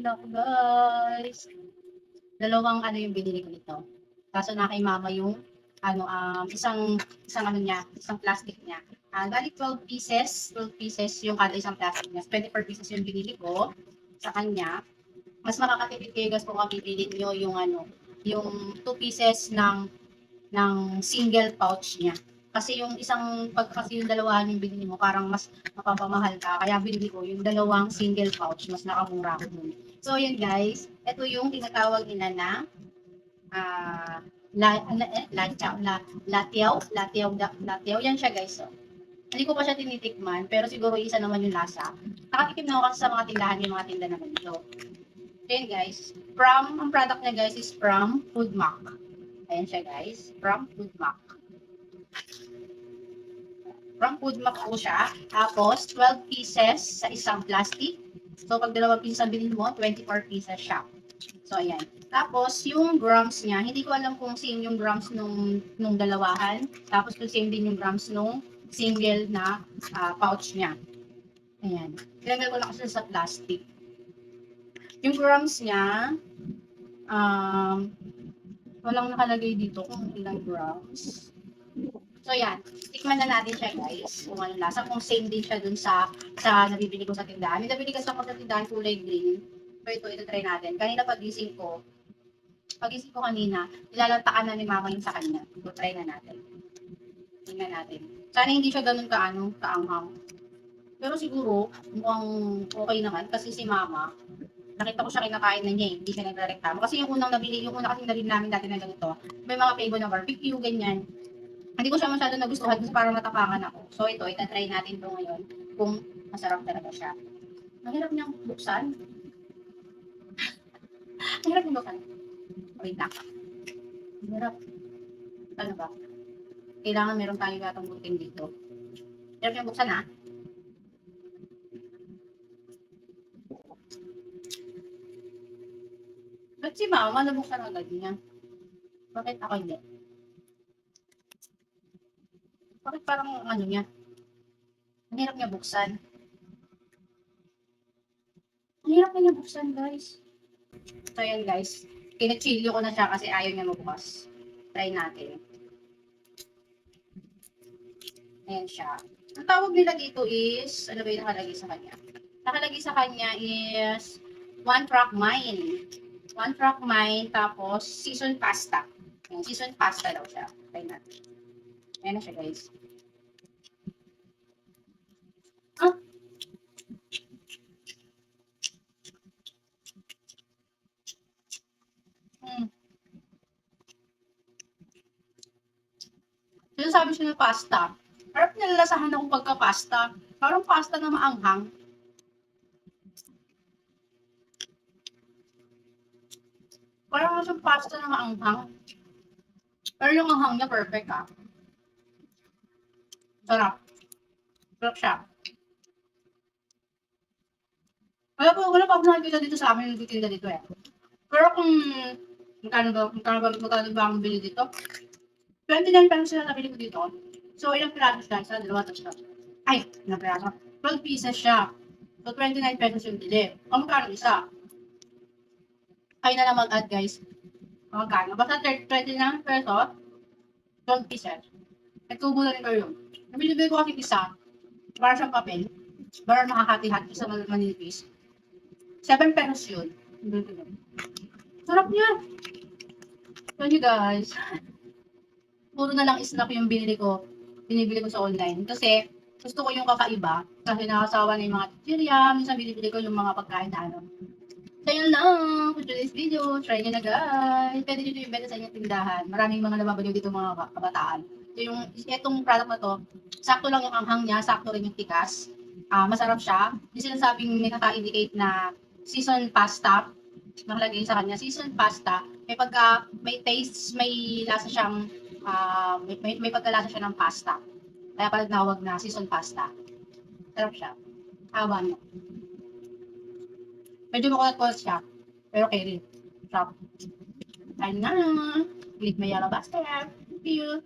naku guys. Dalawang ano yung binili ko nito. Kaso na kay mama yung isang ano niya, isang plastic niya. Bali 12 pieces yung kada isang plastic niya. 24 pieces yung binili ko sa kanya. Mas makakatipid kayo guys kung bibili niyo yung yung 2 pieces ng single pouch niya. Kasi kasi yung dalawahan yung binili mo, parang mas mapapamahal ka. Kaya binili ko yung dalawang single pouch, mas nakamura ko dun. So, yun guys, ito yung tinatawag nila na ah latiyaw. Yan siya guys. So, hindi ko pa siya tinitikman, pero siguro isa naman yung lasa. Nakatikim na ako kasi sa mga tindahan, yung mga tinda naman ito. Ayan guys, ang product niya guys is from Foodmac. Ayan siya guys, from Foodmac. From Foodmac po siya. Tapos, 12 pieces sa isang plastic. So, pag dalawang pieces ang bilhin mo, 24 pieces siya. So, ayan. Tapos, yung grams niya, hindi ko alam kung same yung grams nung dalawahan. Tapos, kung same din yung grams nung single na pouch niya. Ayan. Ilagay ko lang kasi sa plastic. Yung grams niya, walang nakalagay dito kung ilang grams. So, yan. Tikman na natin siya, guys. Kung ano lasa. Kung same din siya dun sa nabibili ko sa tindahan. May nabili kasi ako sa tindahan kulay green. So, ito try natin. Kanina pagising ko kanina, nilalantakan na ni mama yung sa kanya. So, try na natin. Tingnan natin. Sana hindi siya ganun kaanghang. Pero siguro, mukhang okay naman. Kasi si mama, nakita ko siya kinakain na niya eh. Hindi siya nagre-reklamo. Kasi yung una kasing nabili namin dati na ganito, may mga flavor na barbecue, ganyan. Hindi ko siya masyado nagustuhan kasi parang matapakan ako. So ito, itatry natin to ngayon kung masarap talaga siya. Mahirap niyang buksan. Mahirap niyang buksan. Wait lang. Mahirap. Ano ba? Kailangan meron tayo yatang butin dito. Mahirap niyang buksan ha. Ba't si mama nabuksan agad niya? Bakit ako hindi? Bakit parang ano niya? Ang hirap niya buksan. Ang hirap niya buksan guys. So yan guys. Kinachilyo ko na siya kasi ayaw niya mabukas. Try natin. Ayan siya. Ang tawag nila dito is, ano ba yung nakalagay sa kanya? Nakalagay sa kanya is one truck mine. One truck mine, tapos seasoned pasta. Ayan, seasoned pasta daw siya. Try natin. Ayan na siya guys. Ah! Sinasabi siya ng pasta. Harap nilalasahan akong pagka-pasta. Parang pasta na maanghang. Parang siyang pasta na maanghang. Pero yung anghang niya perfect ah. Sarap. Sarap siya. Wala pa ako nakikita dito sa amin yung nagtitinda dito eh. Pero kung magkano ba ang bili dito? 29 pesos sila nabili ko dito. So, ilang piraso siya? Isa, dalawa, tatlo. Ay, ilang piraso? 12 pieces siya. So, 29 pesos yung bili. O, magkano isa? Kayo na lang mag-add, guys. O, magkano? Basta 29 pesos, 12 pieces. Nagtubo na rin kayo yun. Nabili ko kasi isa, para siyang papel. Para makakati-hati sa manipis. 7 pesos yun. Sarap niya. So, you guys. Puro na lang snack yung binibili ko sa online. Kasi, gusto ko yung kakaiba. Kasi nakasawa na yung mga chichirya. Minsan binibili ko yung mga pagkain na ano. So, yun lang for today's video. Try nyo na guys. Pwede nyo yung ibenta sa inyong tindahan. Maraming mga nababaliw dito mga kabataan. So, itong product na to, sakto lang yung anghang niya, sakto rin yung tikas. Masarap siya. Yung sinasabing may naka-indicate na seasoned pasta, nakalagay sa kanya, seasoned pasta, may taste, may lasa siyang, may pagkalasa siya ng pasta. Kaya pala tinawag na seasoned pasta. Sarap siya. Awa niya. Medyo makulat-kulat siya. Pero okay rin. Sarap. Ayun na. Click my yellow basket. Thank you.